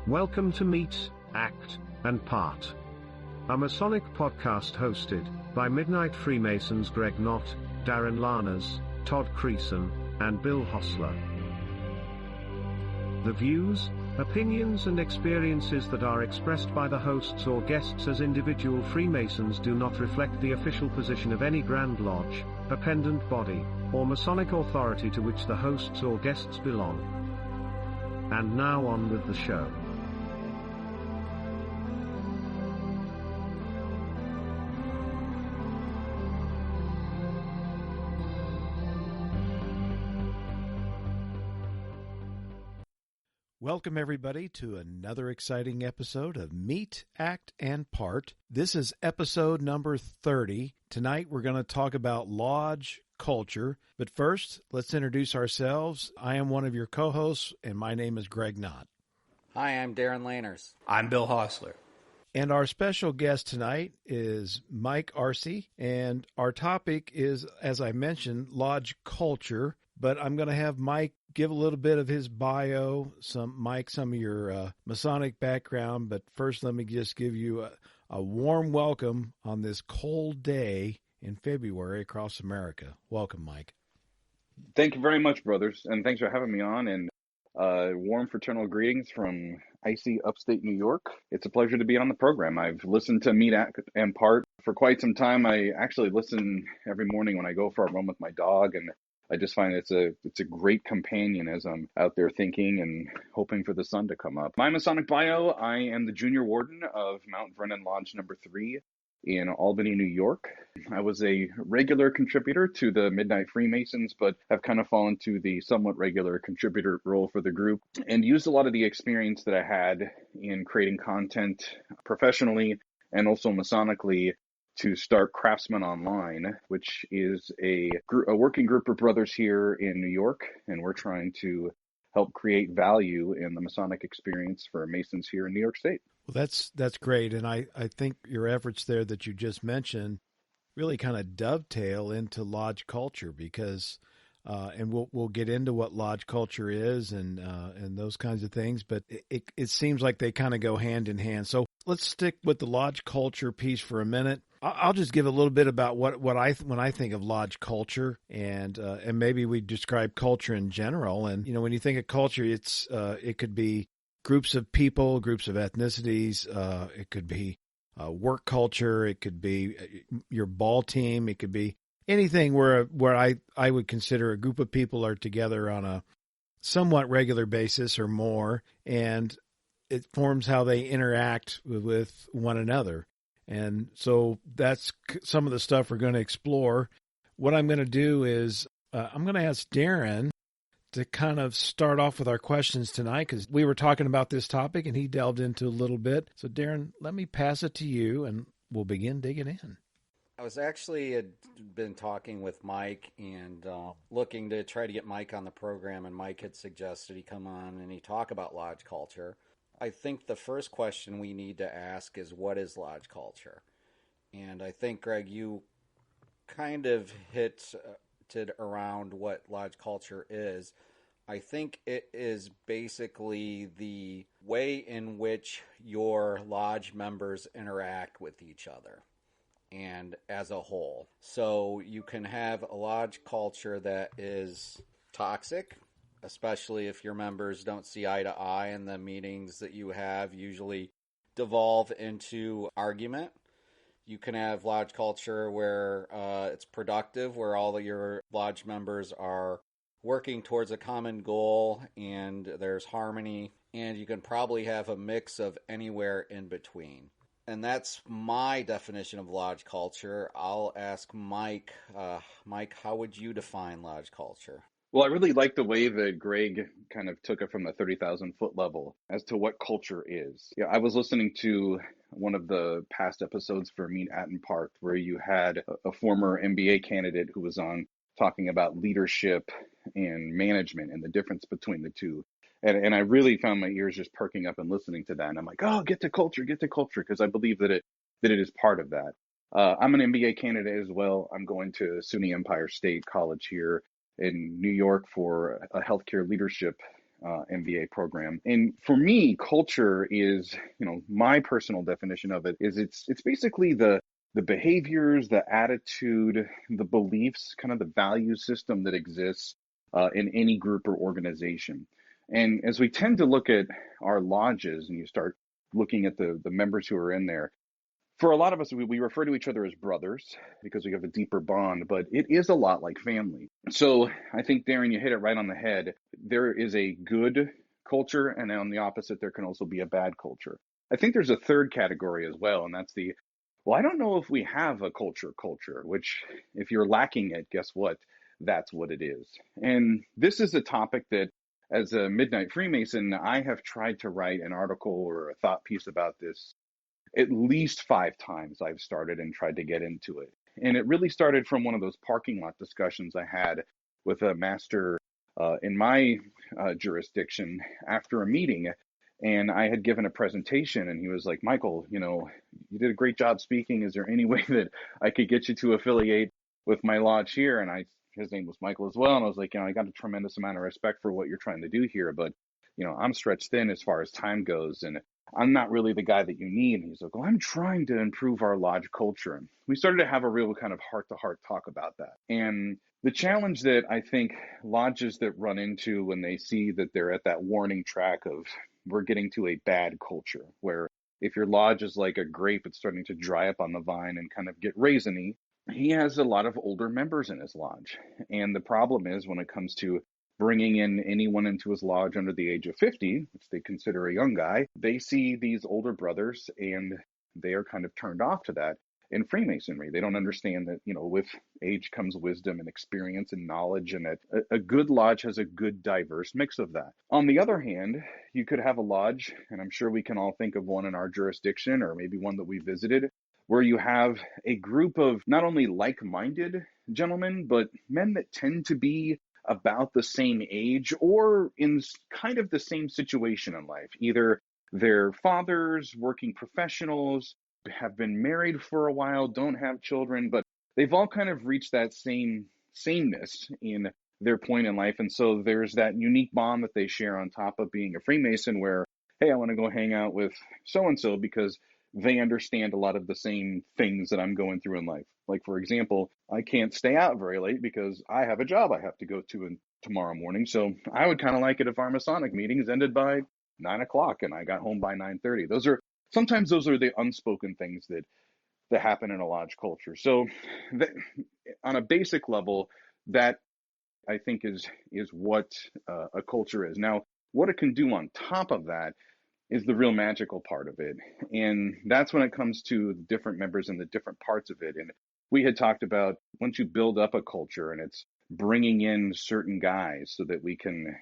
Welcome to Meet, Act, and Part, a Masonic podcast hosted by Midnight Freemasons Greg Knott, Darin Larners, Todd Creason, and Bill Hostler. The views, opinions and experiences that are expressed by the hosts or guests as individual Freemasons do not reflect the official position of any Grand Lodge, appendant body, or Masonic authority to which the hosts or guests belong. And now on with the show. Welcome, everybody, to another exciting episode of Meet, Act, and Part. This is episode number 30. Tonight, we're going to talk about lodge culture. But first, let's introduce ourselves. I am one of your co-hosts, and my name is Greg Knott. Hi, I'm Darin Larners. I'm Bill Hostler. And our special guest tonight is Mike Arce, and our topic is, as I mentioned, lodge culture. But I'm going to have Mike give a little bit of his bio, some of your Masonic background. But first, let me just give you a warm welcome on this cold day in February across America. Welcome, Mike. Thank you very much, brothers, and thanks for having me on. And warm fraternal greetings from icy upstate New York. It's a pleasure to be on the program. I've listened to Meet, Act, and Part for quite some time. I actually listen every morning when I go for a run with my dog, and I just find it's a great companion as I'm out there thinking and hoping for the sun to come up. My Masonic bio: I am the junior warden of Mount Vernon Lodge number 3 in Albany, New York. I was a regular contributor to the Midnight Freemasons, but have kind of fallen to the somewhat regular contributor role for the group and used a lot of the experience that I had in creating content professionally and also Masonically to start Craftsman Online, which is a working group of brothers here in New York, and we're trying to help create value in the Masonic experience for Masons here in New York State. Well, that's great, and I think your efforts there that you just mentioned really kind of dovetail into lodge culture because, and we'll get into what lodge culture is and those kinds of things, but it seems like they kind of go hand in hand. So let's stick with the lodge culture piece for a minute. I'll just give a little bit about when I think of lodge culture, and maybe we describe culture in general. And when you think of culture, it could be groups of people, groups of ethnicities. It could be work culture. It could be your ball team. It could be anything where I would consider a group of people are together on a somewhat regular basis or more, and it forms how they interact with one another. And so that's some of the stuff we're going to explore. What I'm going to do is I'm going to ask Darin to kind of start off with our questions tonight because we were talking about this topic and he delved into a little bit. So Darin, let me pass it to you and we'll begin digging in. I was actually had been talking with Mike and looking to try to get Mike on the program, and Mike had suggested he come on and he talk about lodge culture. I think the first question we need to ask is, what is lodge culture? And I think, Greg, you kind of hinted around what lodge culture is. I think it is basically the way in which your lodge members interact with each other and as a whole. So you can have a lodge culture that is toxic, especially if your members don't see eye to eye, and the meetings that you have usually devolve into argument. You can have lodge culture where it's productive, where all of your lodge members are working towards a common goal and there's harmony, and you can probably have a mix of anywhere in between. And that's my definition of lodge culture. I'll ask Mike. Mike, how would you define lodge culture? Well, I really like the way that Greg kind of took it from the 30,000-foot level as to what culture is. Yeah, I was listening to one of the past episodes for Meet, Act, and Part where you had a former MBA candidate who was on talking about leadership and management and the difference between the two. And I really found my ears just perking up and listening to that. And I'm like, oh, get to culture, because I believe that it is part of that. I'm an MBA candidate as well. I'm going to SUNY Empire State College here in New York for a healthcare leadership MBA program. And for me, culture is, my personal definition of it is it's basically the behaviors, the attitude, the beliefs, kind of the value system that exists in any group or organization. And as we tend to look at our lodges and you start looking at the members who are in there, for a lot of us, we refer to each other as brothers because we have a deeper bond, but it is a lot like family. So I think, Darin, you hit it right on the head. There is a good culture, and on the opposite, there can also be a bad culture. I think there's a third category as well, and that's I don't know if we have a culture, which if you're lacking it, guess what? That's what it is. And this is a topic that, as a Midnight Freemason, I have tried to write an article or a thought piece about this at least 5 times. I've started and tried to get into it. And it really started from one of those parking lot discussions I had with a master in my jurisdiction after a meeting. And I had given a presentation and he was like, Michael, you did a great job speaking. Is there any way that I could get you to affiliate with my lodge here? And his name was Michael as well. And I was like, I got a tremendous amount of respect for what you're trying to do here, but I'm stretched thin as far as time goes. And I'm not really the guy that you need. And he's like, well, I'm trying to improve our lodge culture. And we started to have a real kind of heart-to-heart talk about that. And the challenge that I think lodges that run into when they see that they're at that warning track of we're getting to a bad culture, where if your lodge is like a grape, it's starting to dry up on the vine and kind of get raisiny. He has a lot of older members in his lodge. And the problem is when it comes to bringing in anyone into his lodge under the age of 50, which they consider a young guy, they see these older brothers and they are kind of turned off to that. In Freemasonry, they don't understand that, with age comes wisdom and experience and knowledge, and that a good lodge has a good diverse mix of that. On the other hand, you could have a lodge, and I'm sure we can all think of one in our jurisdiction or maybe one that we visited, where you have a group of not only like-minded gentlemen, but men that tend to be about the same age or in kind of the same situation in life. Either they're fathers, working professionals, have been married for a while, don't have children, but they've all kind of reached that sameness in their point in life. And so there's that unique bond that they share on top of being a Freemason where, hey, I want to go hang out with so-and-so because they understand a lot of the same things that I'm going through in life. Like, for example, I can't stay out very late because I have a job I have to go to tomorrow morning. So I would kind of like it if our Masonic meetings ended by 9 o'clock and I got home by 9:30. Sometimes those are the unspoken things that happen in a lodge culture. So on a basic level, that I think is what a culture is. Now, what it can do on top of that is the real magical part of it. And that's when it comes to the different members and the different parts of it. And we had talked about once you build up a culture and it's bringing in certain guys so that we can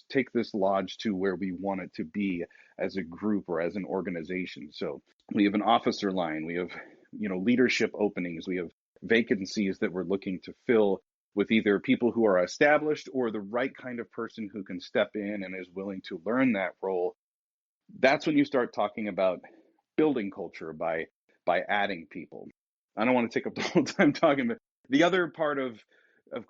take this lodge to where we want it to be as a group or as an organization. So we have an officer line, we have, leadership openings, we have vacancies that we're looking to fill with either people who are established or the right kind of person who can step in and is willing to learn that role. That's when you start talking about building culture by adding people. I don't want to take up the whole time talking, but the other part of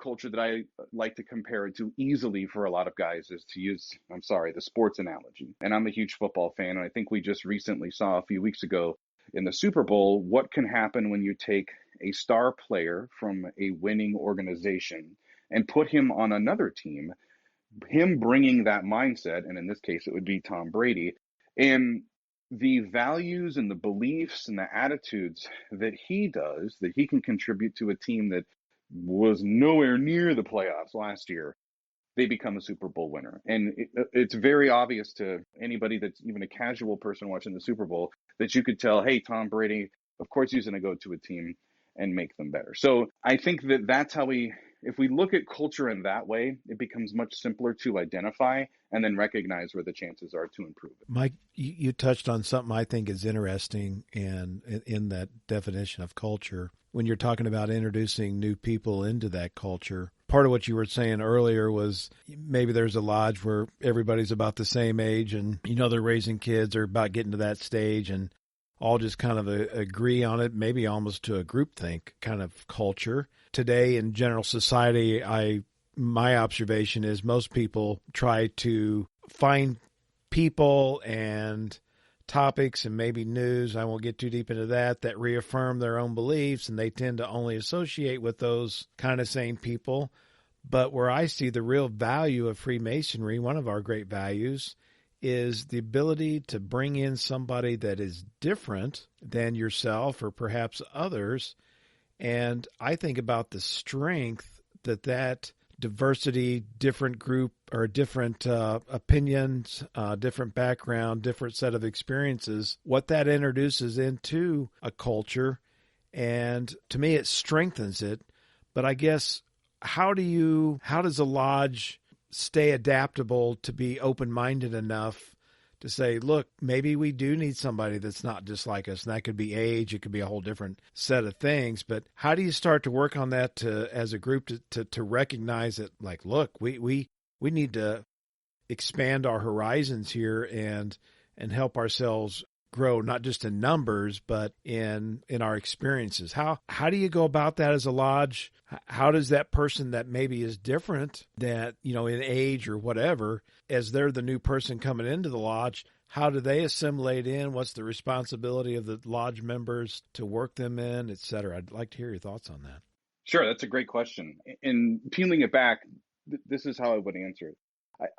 culture that I like to compare it to easily for a lot of guys is to use, the sports analogy. And I'm a huge football fan, and I think we just recently saw a few weeks ago in the Super Bowl what can happen when you take a star player from a winning organization and put him on another team, him bringing that mindset, and in this case it would be Tom Brady, and the values and the beliefs and the attitudes that he can contribute to a team that was nowhere near the playoffs last year, they become a Super Bowl winner. And it's very obvious to anybody that's even a casual person watching the Super Bowl that you could tell, hey, Tom Brady, of course he's going to go to a team and make them better. So I think that's how if we look at culture in that way, it becomes much simpler to identify and then recognize where the chances are to improve it. Mike, you touched on something I think is interesting and in that definition of culture. When you're talking about introducing new people into that culture, part of what you were saying earlier was maybe there's a lodge where everybody's about the same age and, they're raising kids or about getting to that stage and all just kind of agree on it, maybe almost to a groupthink kind of culture. Today in general society, I my observation is most people try to find people and topics and maybe news, I won't get too deep into that reaffirm their own beliefs, and they tend to only associate with those kind of same people. But where I see the real value of Freemasonry, one of our great values, is the ability to bring in somebody that is different than yourself or perhaps others. And I think about the strength that diversity, different group or different opinions, different background, different set of experiences, what that introduces into a culture. And to me, it strengthens it. But I guess, how does a lodge stay adaptable to be open-minded enough to say, look, maybe we do need somebody that's not just like us, and that could be age, it could be a whole different set of things. But how do you start to work on that as a group to recognize that, like, look, we need to expand our horizons here and help ourselves grow, not just in numbers, but in our experiences? How do you go about that as a lodge? How does that person that maybe is different, that, in age or whatever, as they're the new person coming into the lodge, how do they assimilate in? What's the responsibility of the lodge members to work them in, et cetera? I'd like to hear your thoughts on that. Sure, that's a great question. And peeling it back, this is how I would answer it.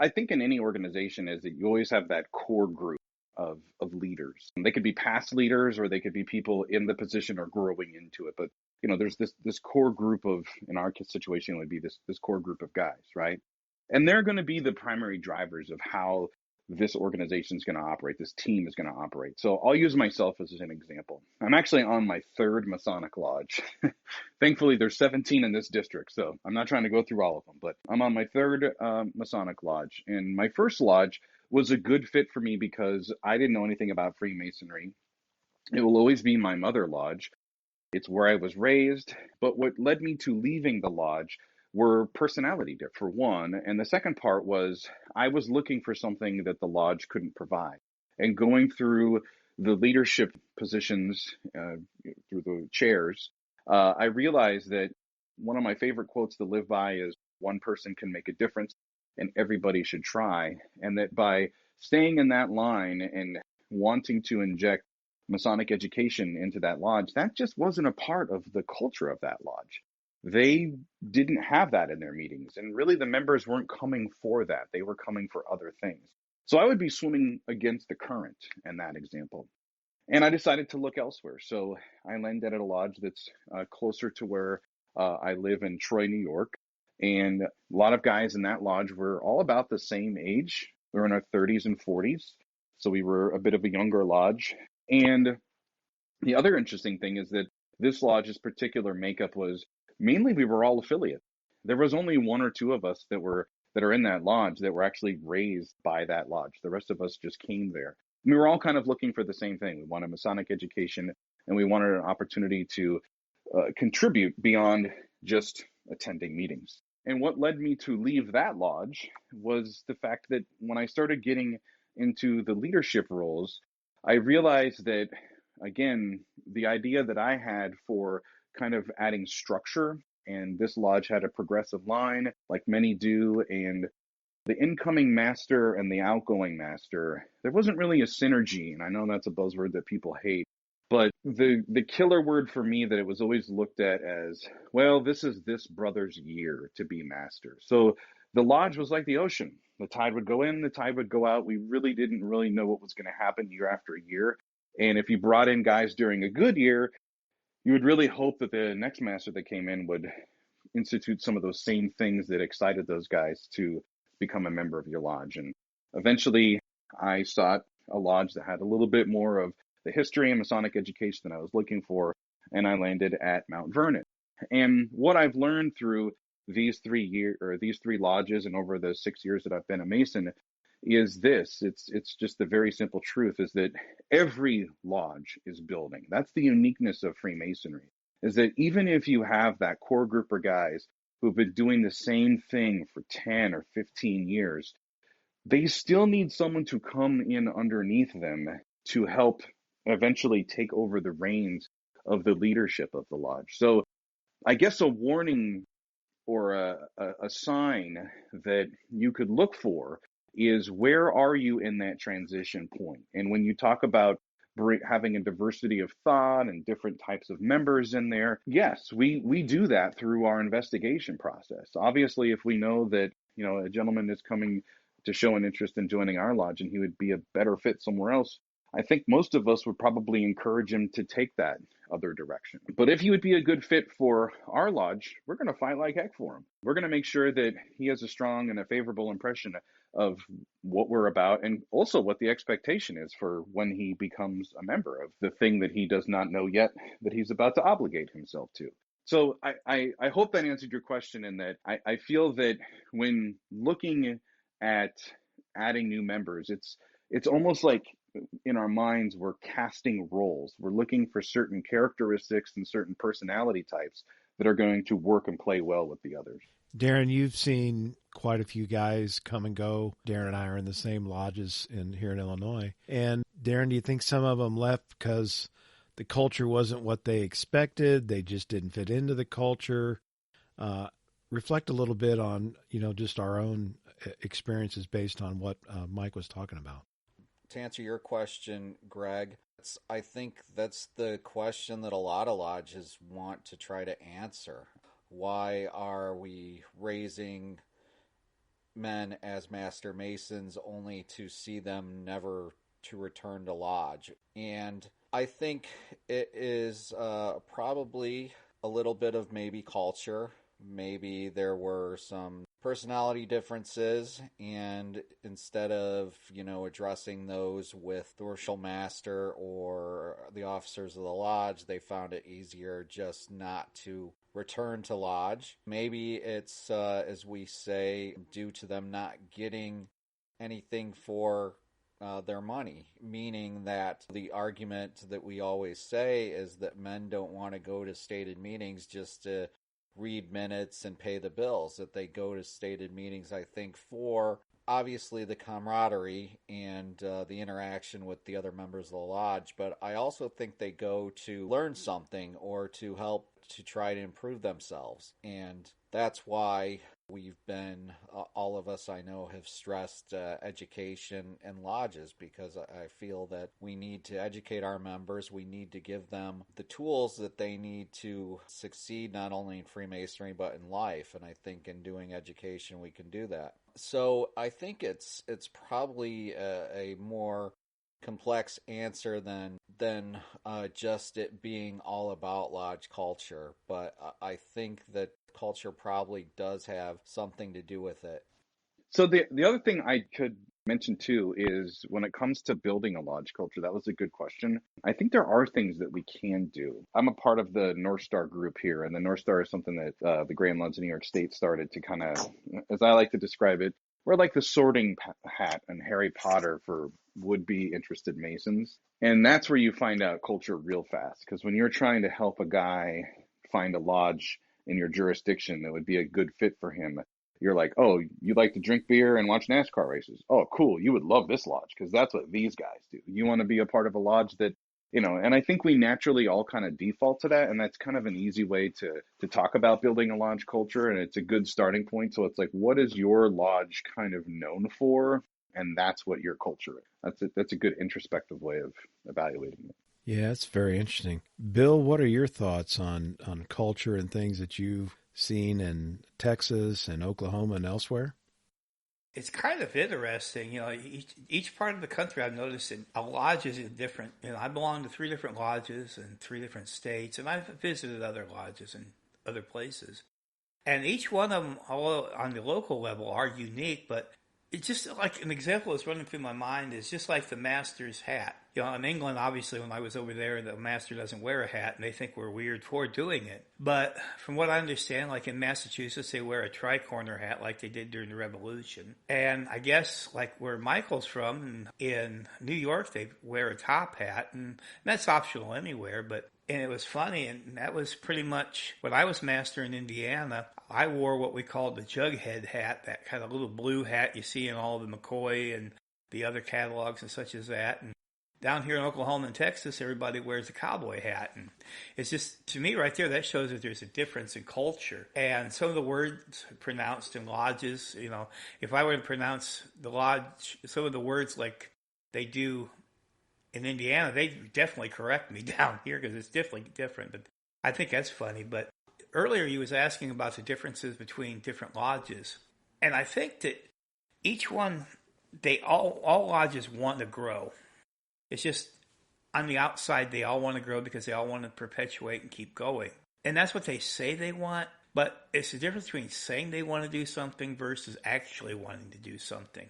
I think in any organization is that you always have that core group of leaders. And they could be past leaders, or they could be people in the position or growing into it. But there's this core group of, in our situation, it would be this core group of guys, right? And they're going to be the primary drivers of how this organization is going to operate, this team is going to operate. So I'll use myself as an example. I'm actually on my third Masonic lodge. Thankfully, there's 17 in this district, so I'm not trying to go through all of them, but I'm on my third Masonic lodge. And my first lodge was a good fit for me because I didn't know anything about Freemasonry. It will always be my mother lodge. It's where I was raised. But what led me to leaving the lodge were personality, for one. And the second part was I was looking for something that the lodge couldn't provide. And going through the leadership positions, through the chairs, I realized that one of my favorite quotes to live by is, one person can make a difference and everybody should try. And that by staying in that line and wanting to inject Masonic education into that lodge, that just wasn't a part of the culture of that lodge. They didn't have that in their meetings. And really, the members weren't coming for that. They were coming for other things. So I would be swimming against the current in that example. And I decided to look elsewhere. So I landed at a lodge that's closer to where I live in Troy, New York. And a lot of guys in that lodge were all about the same age. We were in our 30s and 40s. So we were a bit of a younger lodge. And the other interesting thing is that this lodge's particular makeup was mainly we were all affiliate. There was only one or two of us that are in that lodge that were actually raised by that lodge. The rest of us just came there. And we were all kind of looking for the same thing. We wanted Masonic education, and we wanted an opportunity to contribute beyond just attending meetings. And what led me to leave that lodge was the fact that when I started getting into the leadership roles, I realized that, again, the idea that I had for kind of adding structure, and this lodge had a progressive line like many do, and the incoming master and the outgoing master, there wasn't really a synergy. And I know that's a buzzword that people hate, but the killer word for me that it was always looked at as, well, this is this brother's year to be master. So the lodge was like the ocean. The tide would go in, the tide would go out. We really didn't really know what was going to happen year after year. And if you brought in guys during a good year, you would really hope that the next master that came in would institute some of those same things that excited those guys to become a member of your lodge. And eventually I sought a lodge that had a little bit more of the history and Masonic education that I was looking for, and I landed at Mount Vernon. And what I've learned through these 3 lodges and over the 6 years that I've been a Mason is this. It's just the very simple truth is that every lodge is building. That's the uniqueness of Freemasonry, is that even if you have that core group of guys who've been doing the same thing for 10 or 15 years, they still need someone to come in underneath them to help eventually take over the reins of the leadership of the lodge. So I guess a warning or a sign that you could look for is, where are you in that transition point? And when you talk about having a diversity of thought and different types of members in there, yes, we do that through our investigation process. Obviously, if we know that, a gentleman is coming to show an interest in joining our lodge and he would be a better fit somewhere else, I think most of us would probably encourage him to take that other direction. But if he would be a good fit for our lodge, we're going to fight like heck for him. We're going to make sure that he has a strong and a favorable impression of what we're about, and also what the expectation is for when he becomes a member of the thing that he does not know yet that he's about to obligate himself to. So I hope that answered your question, in that I feel that when looking at adding new members, it's almost like in our minds we're casting roles. We're looking for certain characteristics and certain personality types that are going to work and play well with the others. Darin, you've seen quite a few guys come and go. Darin and I are in the same lodges here in Illinois. And Darin, do you think some of them left because the culture wasn't what they expected? They just didn't fit into the culture? Reflect a little bit on, just our own experiences based on what Mike was talking about. To answer your question, Greg, I think that's the question that a lot of lodges want to try to answer. Why are we raising men as Master Masons only to see them never to return to lodge? And I think it is probably a little bit of maybe culture. Maybe there were some personality differences, and instead of, addressing those with the martial master or the officers of the lodge, they found it easier just not to return to lodge. Maybe it's, as we say, due to them not getting anything for their money, meaning that the argument that we always say is that men don't want to go to stated meetings just to read minutes and pay the bills, that they go to stated meetings, I think, for obviously the camaraderie and the interaction with the other members of the lodge, but I also think they go to learn something or to help to try to improve themselves. And that's why we've been, all of us I know have stressed education in lodges, because I feel that we need to educate our members. We need to give them the tools that they need to succeed not only in Freemasonry but in life. And I think in doing education we can do that. So I think it's probably a more complex answer than just it being all about lodge culture, but I think that culture probably does have something to do with it. So the other thing I could mention too is, when it comes to building a lodge culture, that was a good question. I think there are things that we can do. I'm a part of the North Star group here, and the North Star is something that the Grand Lodge of New York State started to kind of, as I like to describe it, we're like the sorting hat and Harry Potter for would-be interested Masons. And that's where you find out culture real fast, because when you're trying to help a guy find a lodge in your jurisdiction that would be a good fit for him, you're like, oh, you like to drink beer and watch NASCAR races? Oh, cool. You would love this lodge because that's what these guys do. You want to be a part of a lodge that, and I think we naturally all kind of default to that. And that's kind of an easy way to talk about building a lodge culture. And it's a good starting point. So it's like, what is your lodge kind of known for? And that's what your culture is. That's a good introspective way of evaluating it. Yeah, it's very interesting. Bill, what are your thoughts on culture and things that you've seen in Texas and Oklahoma and elsewhere? It's kind of interesting. Each part of the country, I've noticed a lodge is different. I belong to 3 different lodges in 3 different states, and I've visited other lodges in other places. And each one of them, although on the local level, are unique, but it's just like an example that's running through my mind is just like the master's hat. In England, obviously, when I was over there, the master doesn't wear a hat, and they think we're weird for doing it. But from what I understand, like in Massachusetts, they wear a tri-corner hat like they did during the Revolution. And I guess like where Michael's from, in New York, they wear a top hat, and that's optional anywhere. And it was funny, and that was pretty much when I was master in Indiana. I wore what we called the jughead hat, that kind of little blue hat you see in all the McCoy and the other catalogs and such as that. And Down here in Oklahoma and Texas, everybody wears a cowboy hat. And it's just, to me right there, that shows that there's a difference in culture. And some of the words pronounced in lodges, if I were to pronounce the lodge, some of the words like they do in Indiana, they definitely correct me down here because it's definitely different. But I think that's funny. But earlier you was asking about the differences between different lodges. And I think that each one, all lodges want to grow. It's just on the outside, they all want to grow because they all want to perpetuate and keep going. And that's what they say they want. But it's the difference between saying they want to do something versus actually wanting to do something.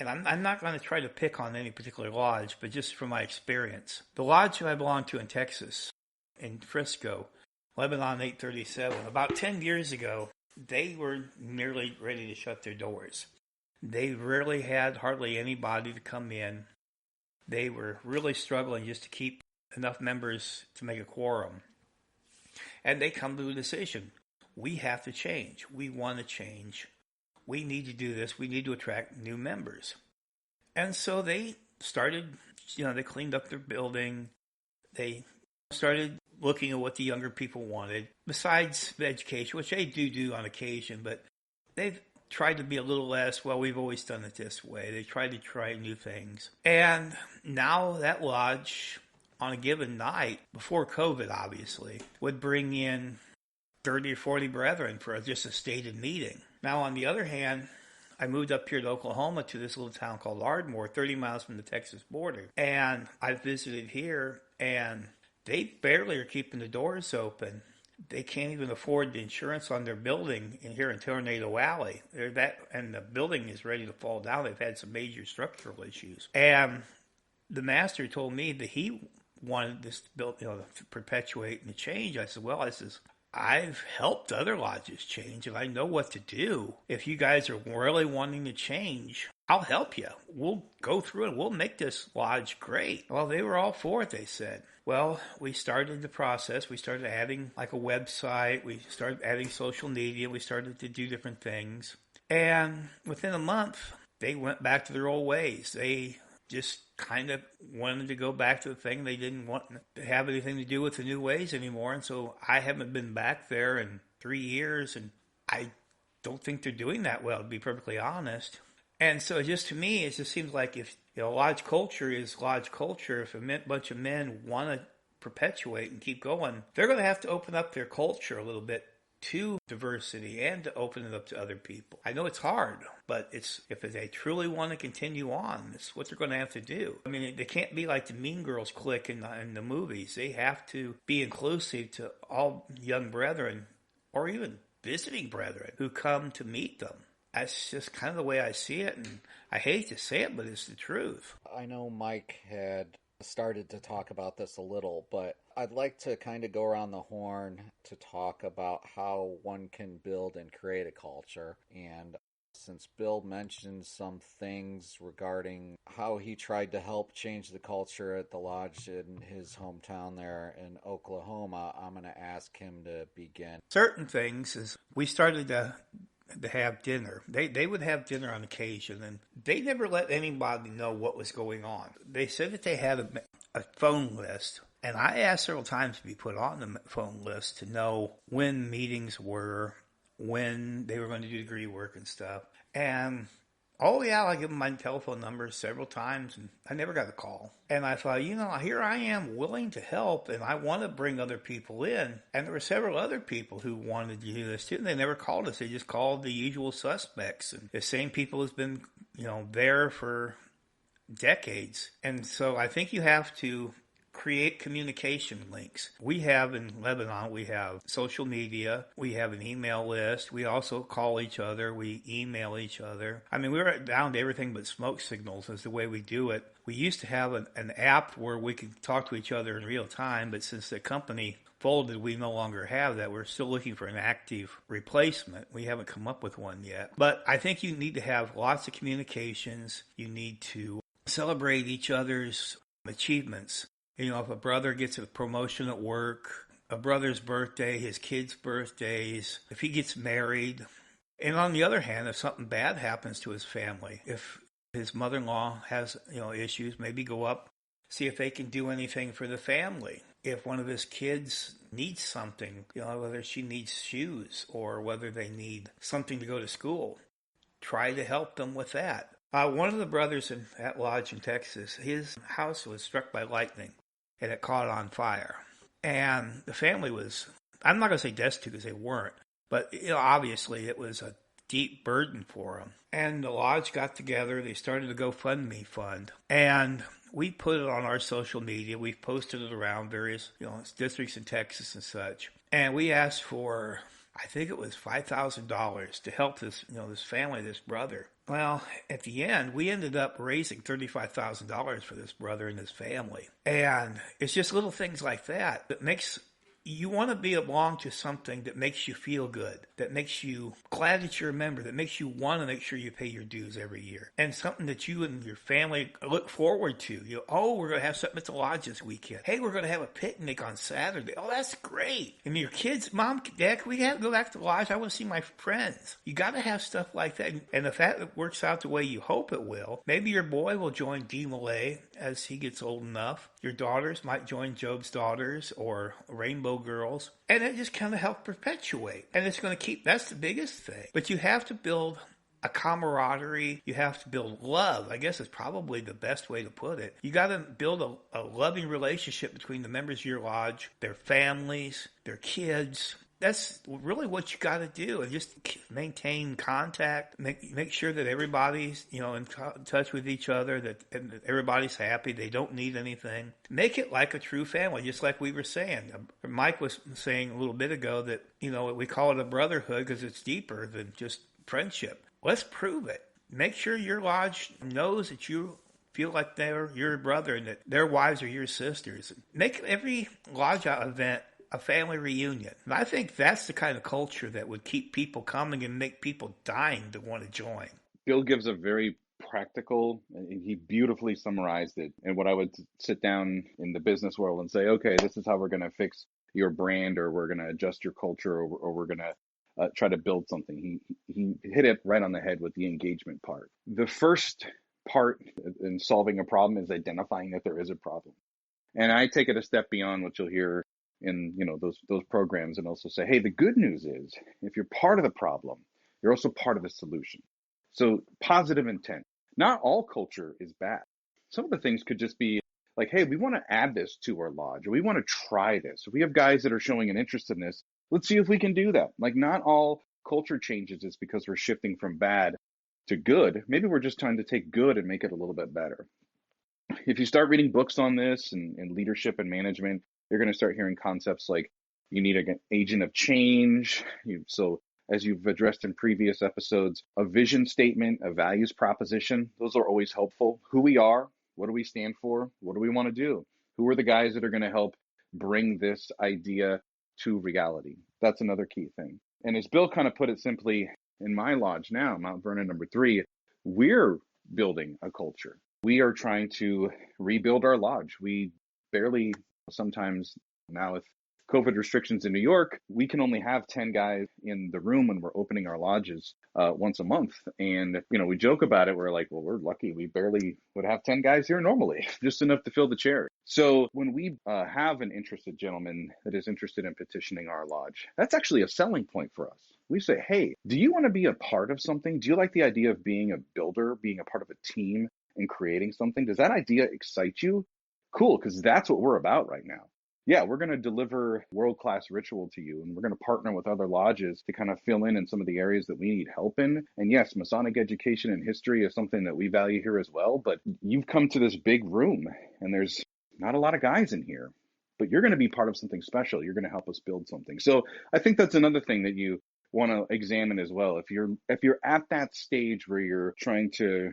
And I'm not going to try to pick on any particular lodge, but just from my experience. The lodge that I belong to in Texas, in Frisco, Lebanon 837, about 10 years ago, they were nearly ready to shut their doors. They rarely had hardly anybody to come in. They were really struggling just to keep enough members to make a quorum. And they come to a decision. We have to change. We want to change. We need to do this. We need to attract new members. And so they started, they cleaned up their building. They started looking at what the younger people wanted, besides the education, which they do on occasion, but they've tried to be a little less, well, we've always done it this way. They tried to try new things. And now that lodge, on a given night, before COVID obviously, would bring in 30 or 40 brethren for just a stated meeting. Now, on the other hand, I moved up here to Oklahoma to this little town called Ardmore, 30 miles from the Texas border. And I visited here, and they barely are keeping the doors open. They can't even afford the insurance on their building here in Tornado Alley. And the building is ready to fall down. They've had some major structural issues. And the master told me that he wanted this built, to perpetuate and to change. I said, I've helped other lodges change, and I know what to do. If you guys are really wanting to change, I'll help you. We'll go through it. We'll make this lodge great. Well, they were all for it, they said. Well, we started the process. We started adding like a website. We started adding social media. We started to do different things. And within a month, they went back to their old ways. They just kind of wanted to go back to the thing. They didn't want to have anything to do with the new ways anymore. And so I haven't been back there in 3 years, and I don't think they're doing that well, to be perfectly honest. And so just to me, it just seems like if lodge culture is lodge culture, if a bunch of men want to perpetuate and keep going, they're going to have to open up their culture a little bit to diversity and to open it up to other people. I know it's hard, but if they truly want to continue on, it's what they're going to have to do. I mean, they can't be like the Mean Girls clique in the movies. They have to be inclusive to all young brethren or even visiting brethren who come to meet them. That's just kind of the way I see it, and I hate to say it, but it's the truth. I know Mike had started to talk about this a little, but I'd like to kind of go around the horn to talk about how one can build and create a culture. And since Bill mentioned some things regarding how he tried to help change the culture at the lodge in his hometown there in Oklahoma, I'm going to ask him to begin. Certain things is we started to have dinner. They would have dinner on occasion, and they never let anybody know what was going on. They said that they had a phone list, and I asked several times to be put on the phone list to know when meetings were, when they were going to do degree work and stuff. And I give them my telephone number several times, and I never got a call. And I thought, here I am willing to help, and I want to bring other people in. And there were several other people who wanted to do this too, and they never called us. They just called the usual suspects. And the same people has been, there for decades. And so I think you have to create communication links. We have in Lebanon, we have social media, we have an email list, we also call each other, we email each other. I mean, we're down to everything but smoke signals is the way we do it. We used to have an app where we could talk to each other in real time, but since the company folded, we no longer have that. We're still looking for an active replacement. We haven't come up with one yet. But I think you need to have lots of communications. You need to celebrate each other's achievements. If a brother gets a promotion at work, a brother's birthday, his kids' birthdays, if he gets married. And on the other hand, if something bad happens to his family, if his mother-in-law has, issues, maybe go up See if they can do anything for the family. If one of his kids needs something, whether she needs shoes or whether they need something to go to school, try to help them with that. One of the brothers at Lodge in Texas, his house was struck by lightning and it caught on fire. And the family was, I'm not going to say destitute because they weren't, but obviously it was a deep burden for them. And the Lodge got together, they started a GoFundMe fund, and we put it on our social media. We've posted it around various districts in Texas and such. And we asked for, I think it was $5,000 to help this family, this brother. Well, at the end, we ended up raising $35,000 for this brother and his family. And it's just little things like that makes you want to belong to something that makes you feel good, that makes you glad that you're a member, that makes you want to make sure you pay your dues every year. And something that you and your family look forward to. We're going to have something at the Lodge this weekend. Hey, we're going to have a picnic on Saturday. Oh, that's great. And your kids, Mom, Dad, can we go back to the Lodge? I want to see my friends. You got to have stuff like that. And if that works out the way you hope it will, maybe your boy will join D. Malay as he gets old enough. Your daughters might join Job's Daughters or Rainbow Girls, and it just kind of helps perpetuate. And it's going to keep, that's the biggest thing. But you have to build a camaraderie. You have to build love, I guess is probably the best way to put it. You got to build a loving relationship between the members of your lodge, their families, their kids. That's really what you got to do, and just maintain contact. Make sure that everybody's in touch with each other, that everybody's happy. They don't need anything. Make it like a true family, just like we were saying. Mike was saying a little bit ago that we call it a brotherhood because it's deeper than just friendship. Let's prove it. Make sure your lodge knows that you feel like they're your brother and that their wives are your sisters. Make every lodge event a family reunion. And I think that's the kind of culture that would keep people coming and make people dying to want to join. Bill gives a very practical, and he beautifully summarized it. And what I would sit down in the business world and say, okay, this is how we're going to fix your brand, or we're going to adjust your culture, or we're going to try to build something. He hit it right on the head with the engagement part. The first part in solving a problem is identifying that there is a problem. And I take it a step beyond what you'll hear in those programs, and also say, hey, the good news is if you're part of the problem, you're also part of the solution. So positive intent. Not all culture is bad. Some of the things could just be like, hey, we want to add this to our lodge, or we want to try this. If we have guys that are showing an interest in this, let's see if we can do that. Like, not all culture changes is because we're shifting from bad to good. Maybe we're just trying to take good and make it a little bit better. If you start reading books on this and leadership and management, you're going to start hearing concepts like you need an agent of change. So as you've addressed in previous episodes, a vision statement, a values proposition, those are always helpful. Who we are, what do we stand for, what do we want to do? Who are the guys that are going to help bring this idea to reality? That's another key thing. And as Bill kind of put it simply, in my lodge now, Mount Vernon number 3, we're building a culture. We are trying to rebuild our lodge. We barely, sometimes now with COVID restrictions in New York, we can only have 10 guys in the room when we're opening our lodges once a month. And, we joke about it. We're like, well, we're lucky. We barely would have 10 guys here normally, just enough to fill the chair. So when we have an interested gentleman that is interested in petitioning our lodge, that's actually a selling point for us. We say, hey, do you want to be a part of something? Do you like the idea of being a builder, being a part of a team and creating something? Does that idea excite you? Cool, because that's what we're about right now. Yeah, we're going to deliver world-class ritual to you, and we're going to partner with other lodges to kind of fill in some of the areas that we need help in. And yes, Masonic education and history is something that we value here as well, but you've come to this big room, and there's not a lot of guys in here, but you're going to be part of something special. You're going to help us build something. So I think that's another thing that you want to examine as well. If you're at that stage where you're trying to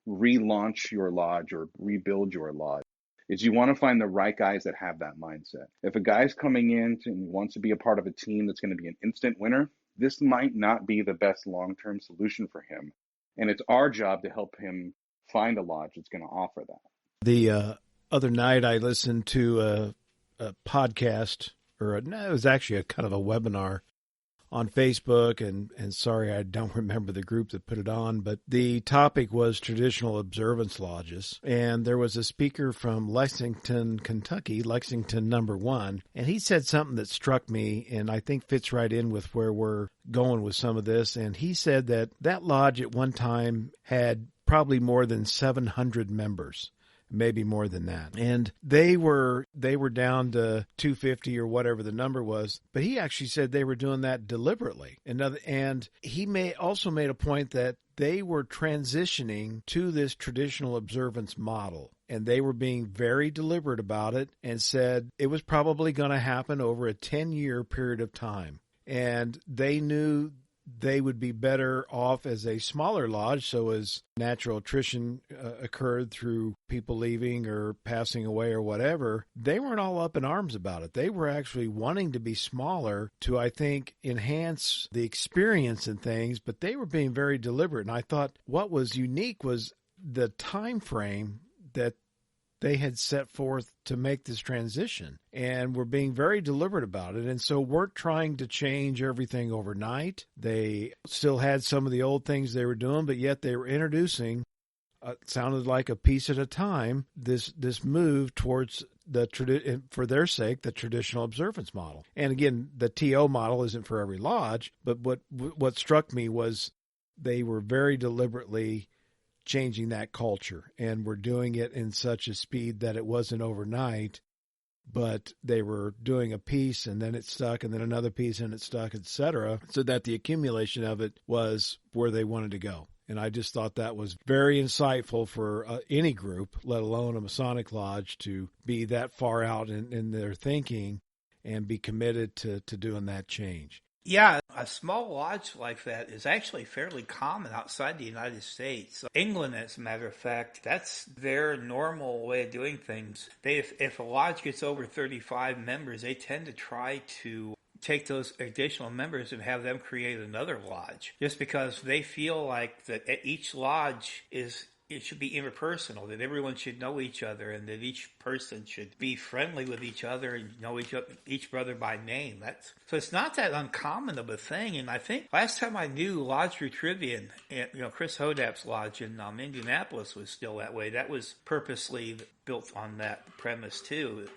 relaunch your lodge or rebuild your lodge, is you want to find the right guys that have that mindset. If a guy's coming in and wants to be a part of a team that's going to be an instant winner, this might not be the best long-term solution for him. And it's our job to help him find a lodge that's going to offer that. The other night I listened to a podcast, it was actually a kind of a webinar on Facebook, and sorry, I don't remember the group that put it on, but the topic was traditional observance lodges. And there was a speaker from Lexington, Kentucky, Lexington #1, and he said something that struck me and I think fits right in with where we're going with some of this. And he said that that lodge at one time had probably more than 700 members. Maybe more than that. And they were down to 250 or whatever the number was. But he actually said they were doing that deliberately. And he also made a point that they were transitioning to this traditional observance model. And they were being very deliberate about it and said it was probably going to happen over a 10-year period of time. And they knew they would be better off as a smaller lodge. So as natural attrition occurred through people leaving or passing away or whatever, they weren't all up in arms about it. They were actually wanting to be smaller to, I think, enhance the experience and things, but they were being very deliberate. And I thought what was unique was the time frame that they had set forth to make this transition, and were being very deliberate about it. And so weren't trying to change everything overnight. They still had some of the old things they were doing, but yet they were introducing, sounded like a piece at a time, this move towards for their sake, the traditional observance model. And again, the TO model isn't for every lodge, but what struck me was they were very deliberately changing that culture, and we're doing it in such a speed that it wasn't overnight, but they were doing a piece and then it stuck and then another piece and it stuck, etc., so that the accumulation of it was where they wanted to go. And I just thought that was very insightful for any group, let alone a Masonic lodge, to be that far out in their thinking and be committed to doing that change. Yeah, a small lodge like that is actually fairly common outside the United States. England, as a matter of fact, that's their normal way of doing things. If a lodge gets over 35 members, they tend to try to take those additional members and have them create another lodge, just because they feel like that each lodge it should be interpersonal, that everyone should know each other, and that each person should be friendly with each other and know each brother by name. So it's not that uncommon of a thing. And I think last time I knew, Lodge Retrivian, Chris Hodap's lodge in Indianapolis was still that way. That was purposely built on that premise too,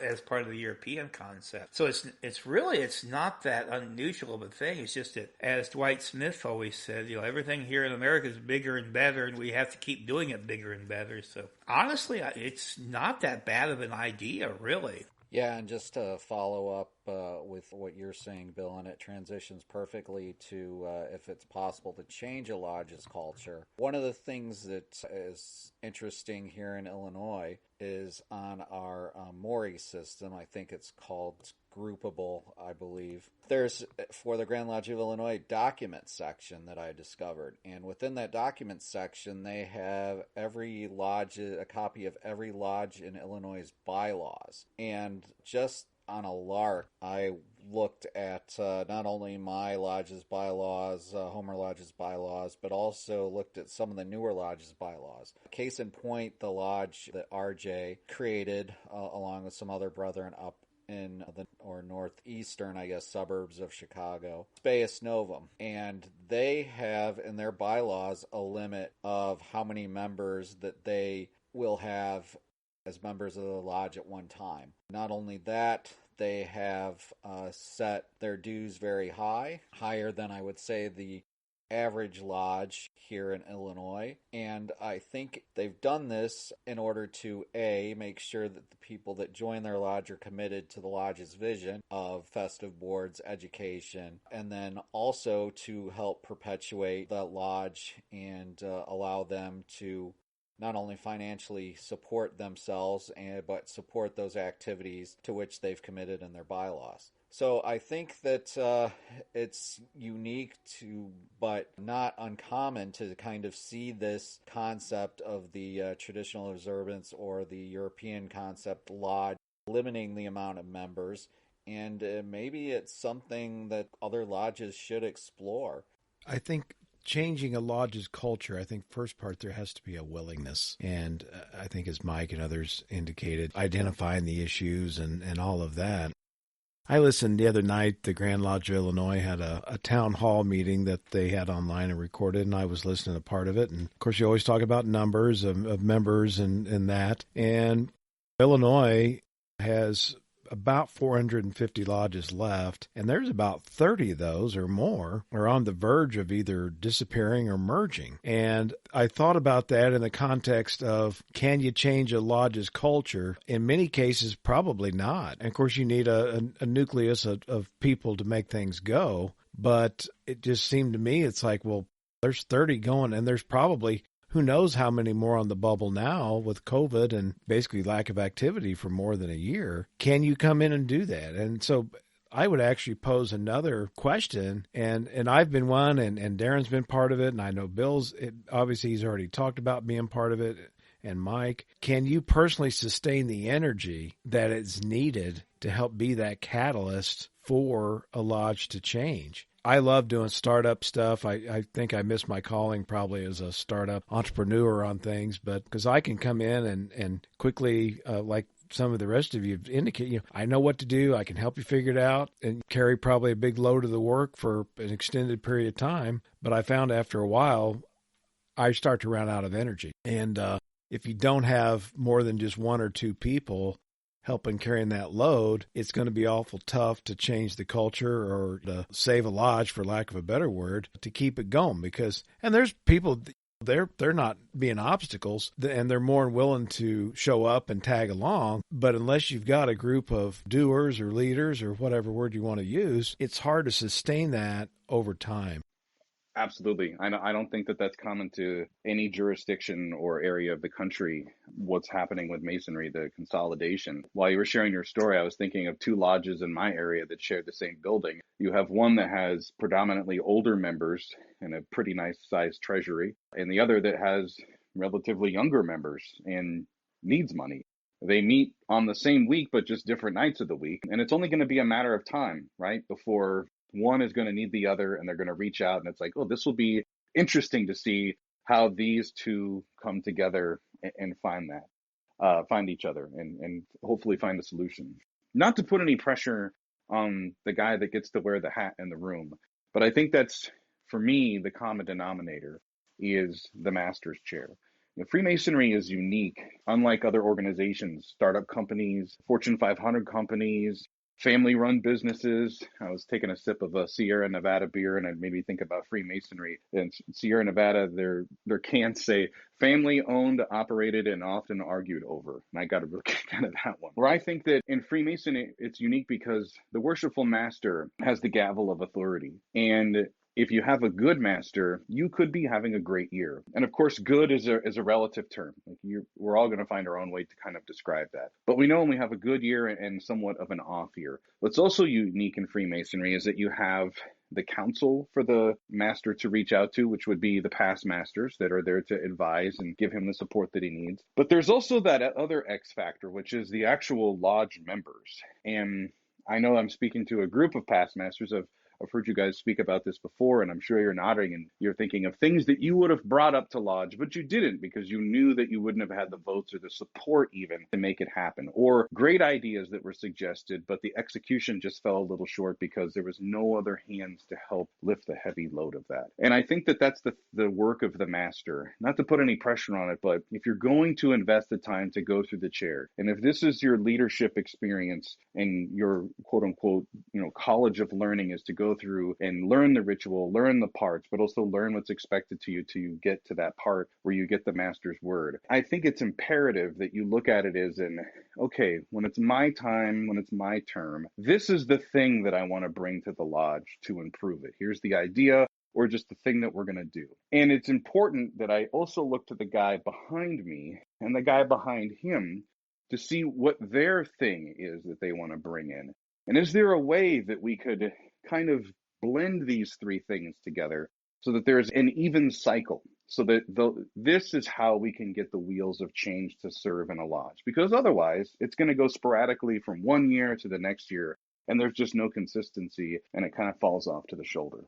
as part of the European concept. So it's not that unusual of a thing. It's just that, as Dwight Smith always said, everything here in America is bigger and better, and we have to keep doing it bigger and better. So honestly, it's not that bad of an idea, really. Yeah, and just to follow up with what you're saying, Bill, and it transitions perfectly to if it's possible to change a lodge's culture. One of the things that is interesting here in Illinois is on our Mori system. I think it's called Groupable, I believe. There's, for the Grand Lodge of Illinois, document section that I discovered. And within that document section, they have every lodge, a copy of every lodge in Illinois' bylaws. And just on a lark, I looked at not only my lodge's bylaws, Homer Lodge's bylaws, but also looked at some of the newer lodge's bylaws. Case in point, the lodge that RJ created along with some other brethren up in the northeastern, suburbs of Chicago, Spes Novum. And they have in their bylaws a limit of how many members that they will have as members of the lodge at one time. Not only that, they have set their dues very high, higher than I would say the average lodge here in Illinois. And I think they've done this in order to, A, make sure that the people that join their lodge are committed to the lodge's vision of festive boards, education, and then also to help perpetuate the lodge and allow them to not only financially support themselves, but support those activities to which they've committed in their bylaws. So I think that it's unique but not uncommon to kind of see this concept of the traditional observance or the European concept lodge limiting the amount of members, and maybe it's something that other lodges should explore. I think changing a lodge's culture, I think first part there has to be a willingness. And I think as Mike and others indicated, identifying the issues and all of that. I listened the other night. The Grand Lodge of Illinois had a town hall meeting that they had online and recorded, and I was listening to part of it. And of course, you always talk about numbers of members and that. And Illinois has about 450 lodges left, and there's about 30 of those or more are on the verge of either disappearing or merging. And I thought about that in the context of, can you change a lodge's culture? In many cases, probably not. And of course, you need a nucleus of people to make things go. But it just seemed to me, it's like, well, there's 30 going, and there's probably who knows how many more on the bubble now with COVID and basically lack of activity for more than a year. Can you come in and do that? And so I would actually pose another question, and I've been one, and Darin's been part of it, and I know Bill's, obviously he's already talked about being part of it, and Mike. Can you personally sustain the energy that is needed to help be that catalyst for a lodge to change? I love doing startup stuff. I think I miss my calling probably as a startup entrepreneur on things, but because I can come in and quickly, like some of the rest of you indicate, I know what to do. I can help you figure it out and carry probably a big load of the work for an extended period of time. But I found after a while, I start to run out of energy. And if you don't have more than just one or two people helping carrying that load, it's going to be awful tough to change the culture or to save a lodge, for lack of a better word, to keep it going. Because, and there's people, they're not being obstacles, and they're more willing to show up and tag along. But unless you've got a group of doers or leaders or whatever word you want to use, it's hard to sustain that over time. Absolutely. I don't think that that's common to any jurisdiction or area of the country, what's happening with Masonry, the consolidation. While you were sharing your story, I was thinking of two lodges in my area that share the same building. You have one that has predominantly older members and a pretty nice sized treasury, and the other that has relatively younger members and needs money. They meet on the same week, but just different nights of the week. And it's only going to be a matter of time, right, before one is going to need the other, and they're going to reach out, and it's like, oh, this will be interesting to see how these two come together and find each other, and hopefully find a solution. Not to put any pressure on the guy that gets to wear the hat in the room, but I think that's, for me, the common denominator is the master's chair. Freemasonry is unique, unlike other organizations, startup companies, Fortune 500 companies, family-run businesses. I was taking a sip of a Sierra Nevada beer, and it made me think about Freemasonry. And Sierra Nevada, their cans say family-owned, operated, and often argued over. And I got a real kick out of that one. Where I think that in Freemasonry, it's unique because the worshipful master has the gavel of authority. And if you have a good master, you could be having a great year. And of course, good is a relative term. We're all going to find our own way to kind of describe that. But we know when we have a good year and somewhat of an off year. What's also unique in Freemasonry is that you have the council for the master to reach out to, which would be the past masters that are there to advise and give him the support that he needs. But there's also that other X factor, which is the actual lodge members. And I know I'm speaking to a group of past masters. I've heard you guys speak about this before, and I'm sure you're nodding and you're thinking of things that you would have brought up to lodge, but you didn't because you knew that you wouldn't have had the votes or the support even to make it happen, or great ideas that were suggested, but the execution just fell a little short because there was no other hands to help lift the heavy load of that. And I think that that's the work of the master, not to put any pressure on it, but if you're going to invest the time to go through the chair, and if this is your leadership experience and your quote unquote, college of learning is to go through and learn the ritual, learn the parts, but also learn what's expected to you till you get to that part where you get the master's word. I think it's imperative that you look at it as okay, when it's my time, when it's my term, this is the thing that I want to bring to the lodge to improve it. Here's the idea, or just the thing that we're going to do. And it's important that I also look to the guy behind me and the guy behind him to see what their thing is that they want to bring in. And is there a way that we could kind of blend these three things together so that there's an even cycle, so that this is how we can get the wheels of change to serve in a lodge? Because otherwise, it's going to go sporadically from one year to the next year, and there's just no consistency, and it kind of falls off to the shoulder.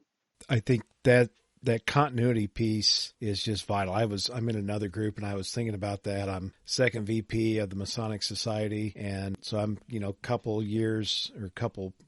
I think that that continuity piece is just vital. I'm in another group and I was thinking about that. I'm second VP of the Masonic Society. And so I'm, couple years or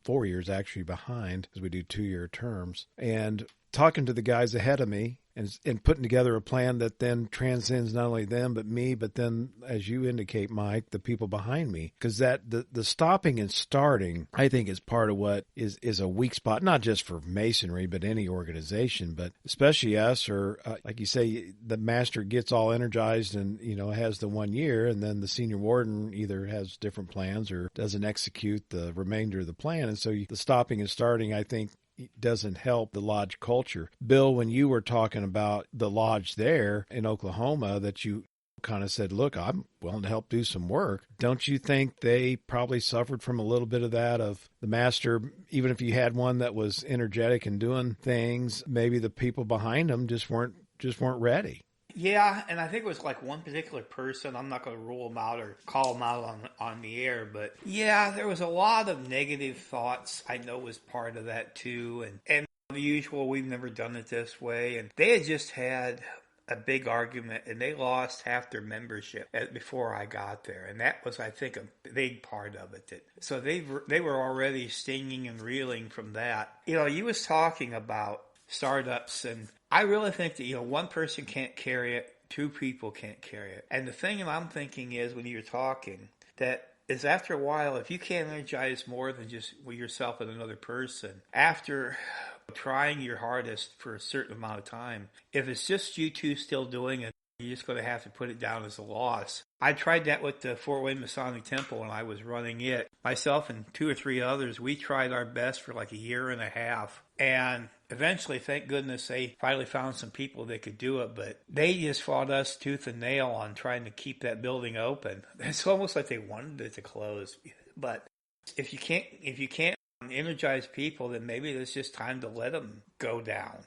4 years actually behind, because we do 2-year terms, and talking to the guys ahead of me and putting together a plan that then transcends not only them, but me, but then, as you indicate, Mike, the people behind me. Because the stopping and starting, I think, is part of what is a weak spot, not just for Masonry, but any organization, but especially us, or like you say, the master gets all energized and, has the 1 year, and then the senior warden either has different plans or doesn't execute the remainder of the plan. And so the stopping and starting, I think, doesn't help the lodge culture. Bill, when you were talking about the lodge there in Oklahoma, that you kind of said, look, I'm willing to help do some work. Don't you think they probably suffered from a little bit of that, of the master, even if you had one that was energetic and doing things, maybe the people behind them just weren't ready? Yeah, and I think it was like one particular person. I'm not going to rule them out or call them out on the air, but yeah, there was a lot of negative thoughts. I know was part of that too, and the usual, we've never done it this way, and they had just had a big argument, and they lost half their membership before I got there, and that was, I think, a big part of it. So they were already stinging and reeling from that. You was talking about startups, and I really think that, one person can't carry it, two people can't carry it. And the thing that I'm thinking is, when you're talking, that is after a while, if you can't energize more than just yourself and another person, after trying your hardest for a certain amount of time, if it's just you two still doing it, you're just going to have to put it down as a loss. I tried that with the Fort Wayne Masonic Temple when I was running it. Myself and 2 or 3 others, we tried our best for like a year and a half. And eventually, thank goodness, they finally found some people that could do it. But they just fought us tooth and nail on trying to keep that building open. It's almost like they wanted it to close. But if you can't energize people, then maybe it's just time to let them go down.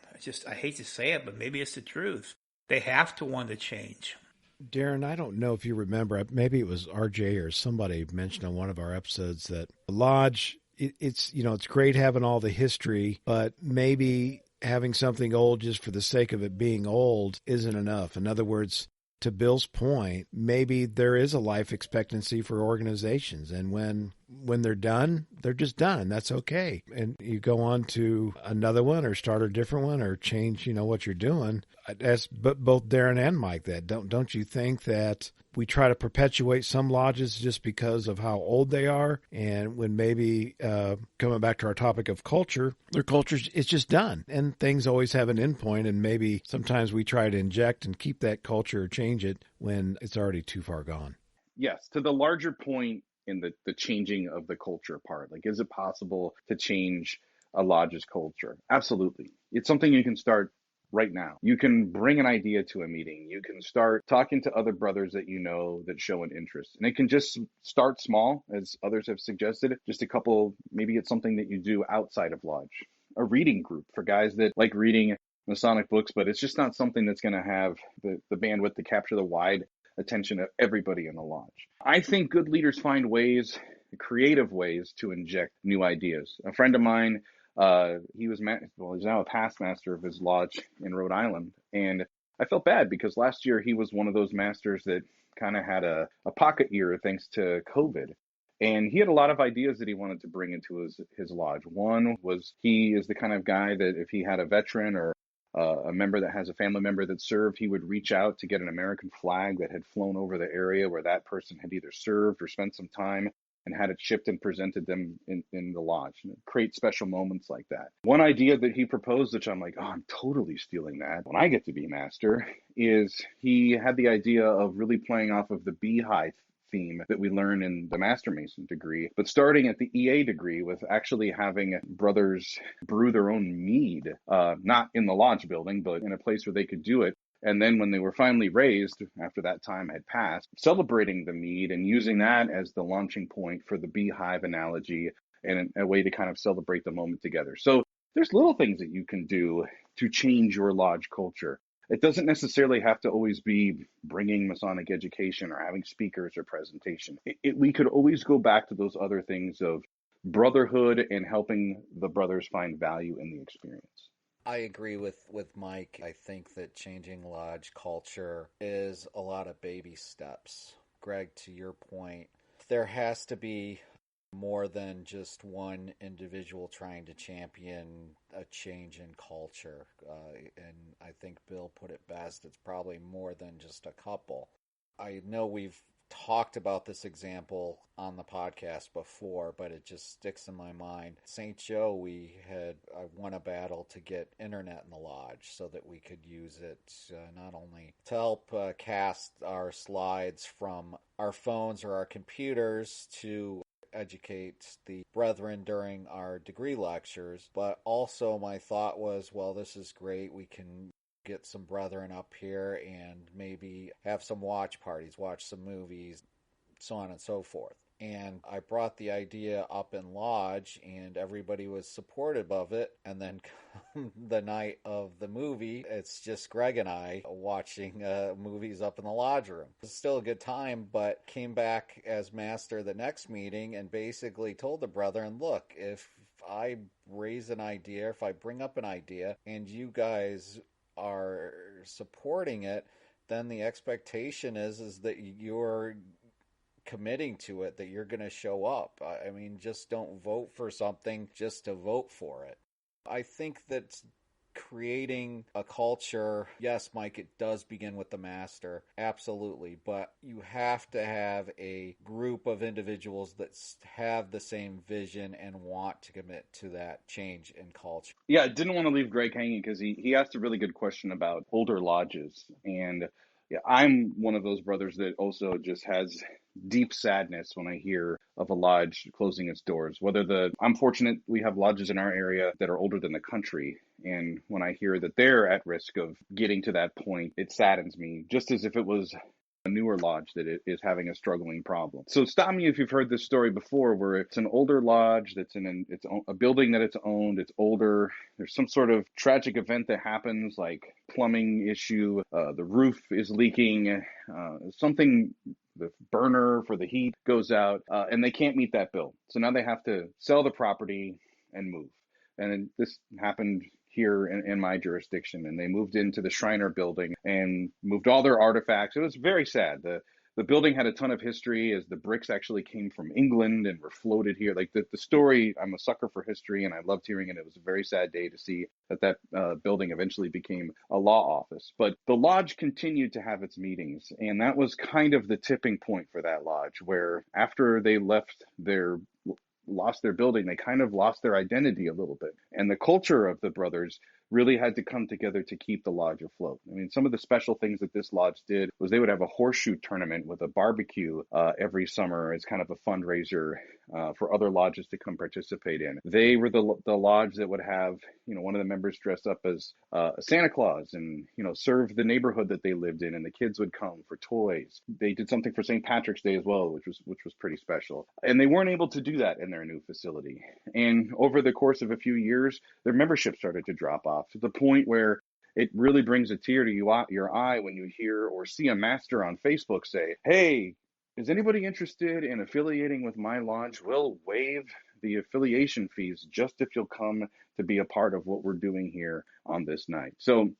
I hate to say it, but maybe it's the truth. They have to want to change. Darin, I don't know if you remember, maybe it was RJ or somebody mentioned on one of our episodes that lodge, it's great having all the history, but maybe having something old just for the sake of it being old isn't enough. In other words, to Bill's point, maybe there is a life expectancy for organizations, and when they're done, they're just done, and that's okay. And you go on to another one or start a different one or change, what you're doing. As both Darin and Mike, that don't you think that we try to perpetuate some lodges just because of how old they are, and when maybe coming back to our topic of culture, their culture is just done, and things always have an end point, and maybe sometimes we try to inject and keep that culture or change it when it's already too far gone. Yes, to the larger point in the changing of the culture part, like, is it possible to change a lodge's culture? Absolutely. It's something you can start right now. You can bring an idea to a meeting. You can start talking to other brothers that that show an interest. And it can just start small, as others have suggested. Just a couple, maybe it's something that you do outside of lodge. A reading group for guys that like reading Masonic books, but it's just not something that's going to have the bandwidth to capture the wide attention of everybody in the lodge. I think good leaders find ways, creative ways, to inject new ideas. A friend of mine, he's now a past master of his lodge in Rhode Island, and I felt bad because last year he was one of those masters that kind of had a pocket year thanks to COVID. And he had a lot of ideas that he wanted to bring into his lodge. One was, he is the kind of guy that if he had a veteran or a member that has a family member that served, he would reach out to get an American flag that had flown over the area where that person had either served or spent some time, and had it shipped and presented them in the lodge, and create special moments like that. One idea that he proposed, which I'm like, oh, I'm totally stealing that when I get to be master, is he had the idea of really playing off of the beehive theme that we learn in the Master Mason degree, but starting at the EA degree with actually having brothers brew their own mead, not in the lodge building, but in a place where they could do it. And then when they were finally raised, after that time had passed, celebrating the mead and using that as the launching point for the beehive analogy and a way to kind of celebrate the moment together. So there's little things that you can do to change your lodge culture. It doesn't necessarily have to always be bringing Masonic education or having speakers or presentation. We could always go back to those other things of brotherhood and helping the brothers find value in the experience. I agree with Mike. I think that changing lodge culture is a lot of baby steps. Greg, to your point, there has to be more than just one individual trying to champion a change in culture. And I think Bill put it best. It's probably more than just a couple. I know we've talked about this example on the podcast before, but it just sticks in my mind. St. Joe, I won a battle to get internet in the lodge so that we could use it not only to help cast our slides from our phones or our computers to educate the brethren during our degree lectures, but also my thought was, well, this is great. We can get some brethren up here and maybe have some watch parties, watch some movies, so on and so forth. And I brought the idea up in lodge, and everybody was supportive of it. And then the night of the movie, it's just Greg and I watching movies up in the lodge room. It was still a good time, but came back as master the next meeting and basically told the brethren, look, if I raise an idea, if I bring up an idea, and you guys are supporting it, then the expectation is that you're committing to it, that you're going to show up. I mean, just don't vote for something just to vote for it. I think that creating a culture, yes, Mike, it does begin with the master, absolutely, but you have to have a group of individuals that have the same vision and want to commit to that change in culture. Yeah, I didn't want to leave Greg hanging because he asked a really good question about older lodges. And yeah, I'm one of those brothers that also just has deep sadness when I hear of a lodge closing its doors. I'm fortunate we have lodges in our area that are older than the country. And when I hear that they're at risk of getting to that point, it saddens me, just as if it was a newer lodge that it is having a struggling problem. So stop me if you've heard this story before, where it's an older lodge that's in a building that it's owned, it's older. There's some sort of tragic event that happens, like plumbing issue, the roof is leaking, something, the burner for the heat goes out, and they can't meet that bill. So now they have to sell the property and move. And this happened here in my jurisdiction, and they moved into the Shriner building and moved all their artifacts. It was very sad. The building had a ton of history, as the bricks actually came from England and were floated here. Like the story, I'm a sucker for history, and I loved hearing it. It was a very sad day to see that building eventually became a law office. But the lodge continued to have its meetings, and that was kind of the tipping point for that lodge, where after they lost their building, they kind of lost their identity a little bit. And the culture of the brothers really had to come together to keep the lodge afloat. I mean, some of the special things that this lodge did was they would have a horseshoe tournament with a barbecue every summer as kind of a fundraiser for other lodges to come participate in. They were the lodge that would have, one of the members dress up as Santa Claus and, serve the neighborhood that they lived in, and the kids would come for toys. They did something for St. Patrick's Day as well, which was pretty special. And they weren't able to do that in their new facility. And over the course of a few years, their membership started to drop off to the point where it really brings a tear to your eye when you hear or see a master on Facebook say, "Hey, is anybody interested in affiliating with my lodge? We'll waive the affiliation fees just if you'll come to be a part of what we're doing here on this night." So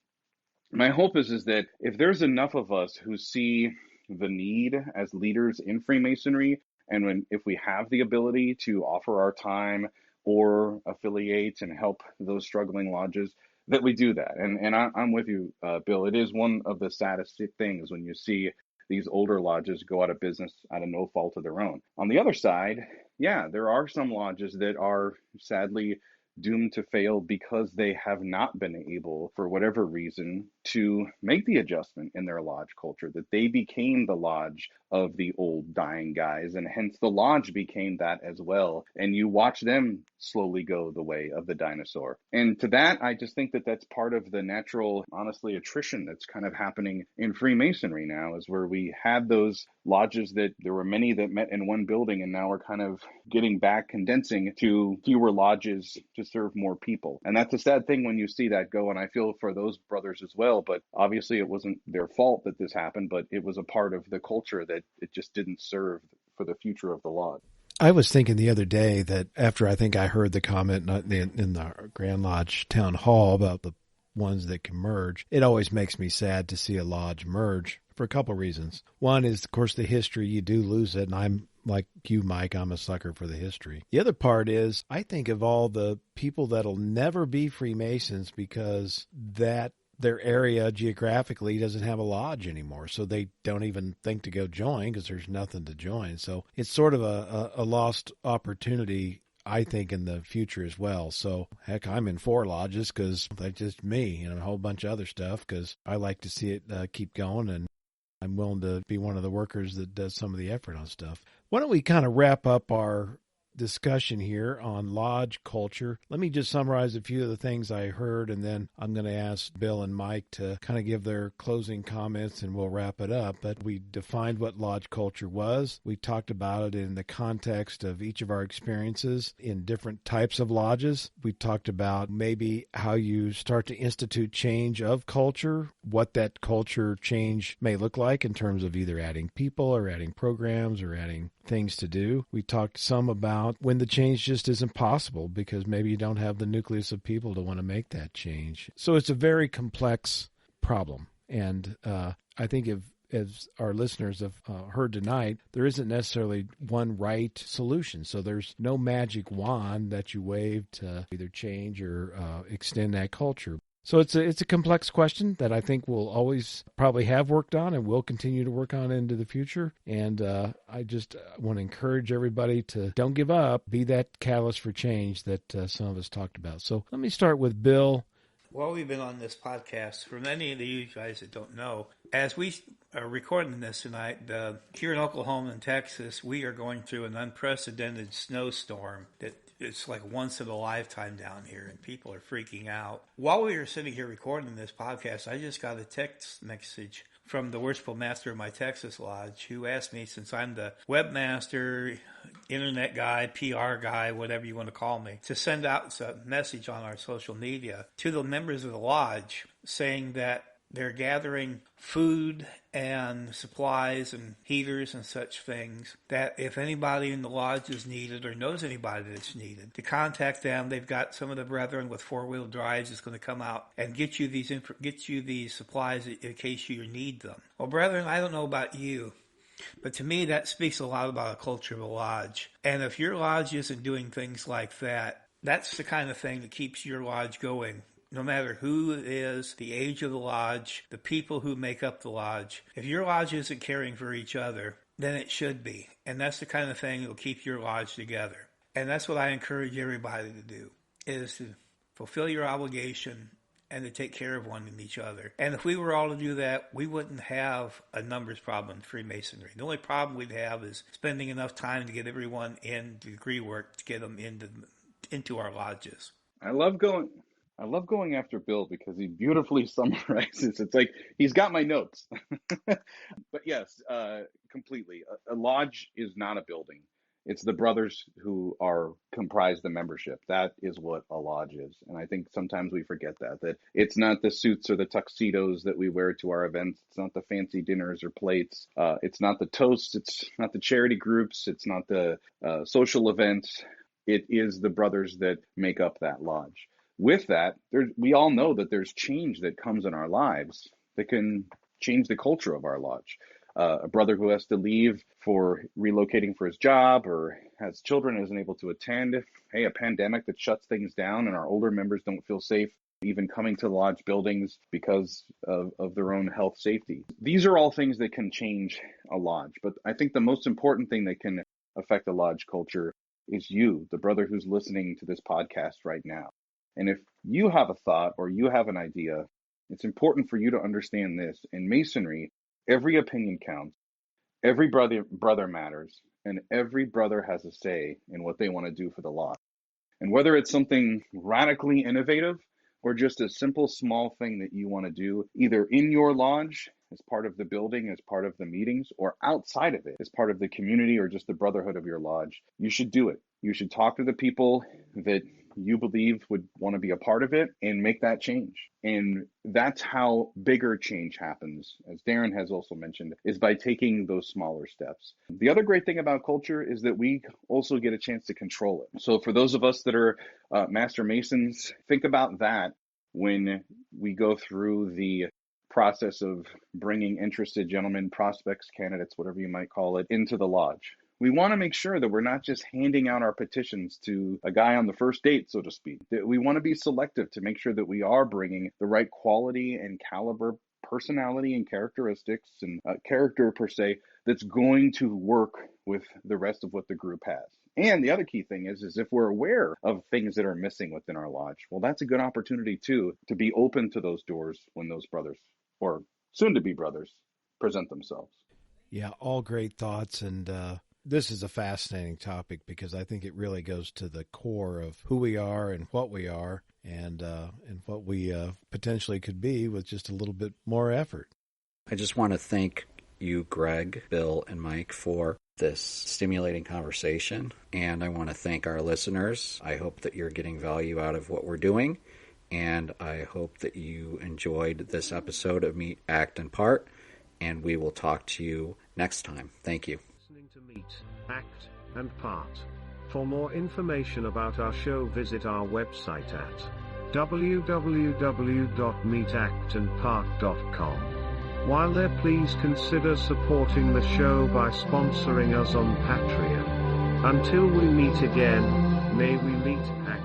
my hope is that if there's enough of us who see the need as leaders in Freemasonry, and if we have the ability to offer our time or affiliate and help those struggling lodges, that we do that. And I'm with you, Bill. It is one of the saddest things when you see these older lodges go out of business out of no fault of their own. On the other side, yeah, there are some lodges that are sadly doomed to fail because they have not been able, for whatever reason, to make the adjustment in their lodge culture, that they became the lodge of the old dying guys, and hence the lodge became that as well. And you watch them slowly go the way of the dinosaur. And to that, I just think that that's part of the natural, honestly, attrition that's kind of happening in Freemasonry now, is where we had those lodges that there were many that met in one building, and now we're kind of getting back, condensing to fewer lodges to serve more people. And that's a sad thing when you see that go, and I feel for those brothers as well. But obviously it wasn't their fault that this happened, but it was a part of the culture that it just didn't serve for the future of the lodge. I was thinking the other day that after I think I heard the comment in the Grand Lodge Town Hall about the ones that can merge, it always makes me sad to see a lodge merge for a couple of reasons. One is, of course, the history. You do lose it, and I'm like you, Mike, I'm a sucker for the history. The other part is I think of all the people that'll never be Freemasons because that their area geographically doesn't have a lodge anymore, so they don't even think to go join because there's nothing to join. So it's sort of a lost opportunity, I think, in the future as well. So, heck, I'm in 4 lodges because that's just me, and a whole bunch of other stuff because I like to see it keep going, and I'm willing to be one of the workers that does some of the effort on stuff. Why don't we kind of wrap up our discussion here on lodge culture? Let me just summarize a few of the things I heard, and then I'm going to ask Bill and Mike to kind of give their closing comments, and we'll wrap it up. But we defined what lodge culture was. We talked about it in the context of each of our experiences in different types of lodges. We talked about maybe how you start to institute change of culture, what that culture change may look like in terms of either adding people or adding programs or adding things to do. We talked some about when the change just isn't possible because maybe you don't have the nucleus of people to want to make that change. So it's a very complex problem. And I think as our listeners have heard tonight, there isn't necessarily one right solution. So there's no magic wand that you wave to either change or extend that culture. So it's a complex question that I think we'll always probably have worked on and will continue to work on into the future. And I just want to encourage everybody to don't give up, be that catalyst for change that some of us talked about. So let me start with Bill. While we've been on this podcast, for many of you guys that don't know, as we are recording this tonight, here in Oklahoma and Texas, we are going through an unprecedented snowstorm that it's like once in a lifetime down here, and people are freaking out. While we were sitting here recording this podcast, I just got a text message from the worshipful master of my Texas lodge who asked me, since I'm the webmaster, internet guy, PR guy, whatever you want to call me, to send out a message on our social media to the members of the lodge saying that they're gathering food and supplies and heaters and such things, that if anybody in the lodge is needed or knows anybody that's needed, to contact them. They've got some of the brethren with 4-wheel drives that's going to come out and get you these supplies in case you need them. Well, brethren, I don't know about you, but to me that speaks a lot about a culture of a lodge. And if your lodge isn't doing things like that, that's the kind of thing that keeps your lodge going. No matter who it is, the age of the lodge, the people who make up the lodge, if your lodge isn't caring for each other, then it should be. And that's the kind of thing that will keep your lodge together. And that's what I encourage everybody to do, is to fulfill your obligation and to take care of one and each other. And if we were all to do that, we wouldn't have a numbers problem in Freemasonry. The only problem we'd have is spending enough time to get everyone in degree work to get them into our lodges. I love going after Bill because he beautifully summarizes. It's like he's got my notes. But yes, completely. A lodge is not a building. It's the brothers who comprise the membership. That is what a lodge is. And I think sometimes we forget that it's not the suits or the tuxedos that we wear to our events. It's not the fancy dinners or plates. It's not the toasts. It's not the charity groups. It's not the social events. It is the brothers that make up that lodge. With that, we all know that there's change that comes in our lives that can change the culture of our lodge. A brother who has to leave for relocating for his job or has children isn't able to attend. Hey, a pandemic that shuts things down and our older members don't feel safe even coming to lodge buildings because of their own health safety. These are all things that can change a lodge. But I think the most important thing that can affect a lodge culture is you, the brother who's listening to this podcast right now. And if you have a thought or you have an idea, it's important for you to understand this. In Masonry, every opinion counts, every brother matters, and every brother has a say in what they want to do for the lodge. And whether it's something radically innovative or just a simple small thing that you want to do, either in your lodge as part of the building, as part of the meetings, or outside of it as part of the community or just the brotherhood of your lodge, you should do it. You should talk to the people that you believe would want to be a part of it and make that change. And that's how bigger change happens, as Darin has also mentioned, is by taking those smaller steps. The other great thing about culture is that we also get a chance to control it. So for those of us that are Master Masons, think about that when we go through the process of bringing interested gentlemen, prospects, candidates, whatever you might call it, into the lodge. We want to make sure that we're not just handing out our petitions to a guy on the first date, so to speak. That we want to be selective to make sure that we are bringing the right quality and caliber, personality and characteristics and character per se that's going to work with the rest of what the group has. And the other key thing is if we're aware of things that are missing within our lodge, well, that's a good opportunity too to be open to those doors when those brothers or soon-to-be brothers present themselves. Yeah, all great thoughts. And this is a fascinating topic because I think it really goes to the core of who we are and what we are and what we potentially could be with just a little bit more effort. I just want to thank you, Greg, Bill, and Mike, for this stimulating conversation. And I want to thank our listeners. I hope that you're getting value out of what we're doing. And I hope that you enjoyed this episode of Meet, Act, and Part. And we will talk to you next time. Thank you. Listening to Meet, Act, and Part. For more information about our show, visit our website at www.meetactandpart.com. While there, please consider supporting the show by sponsoring us on Patreon. Until we meet again, may we meet, act,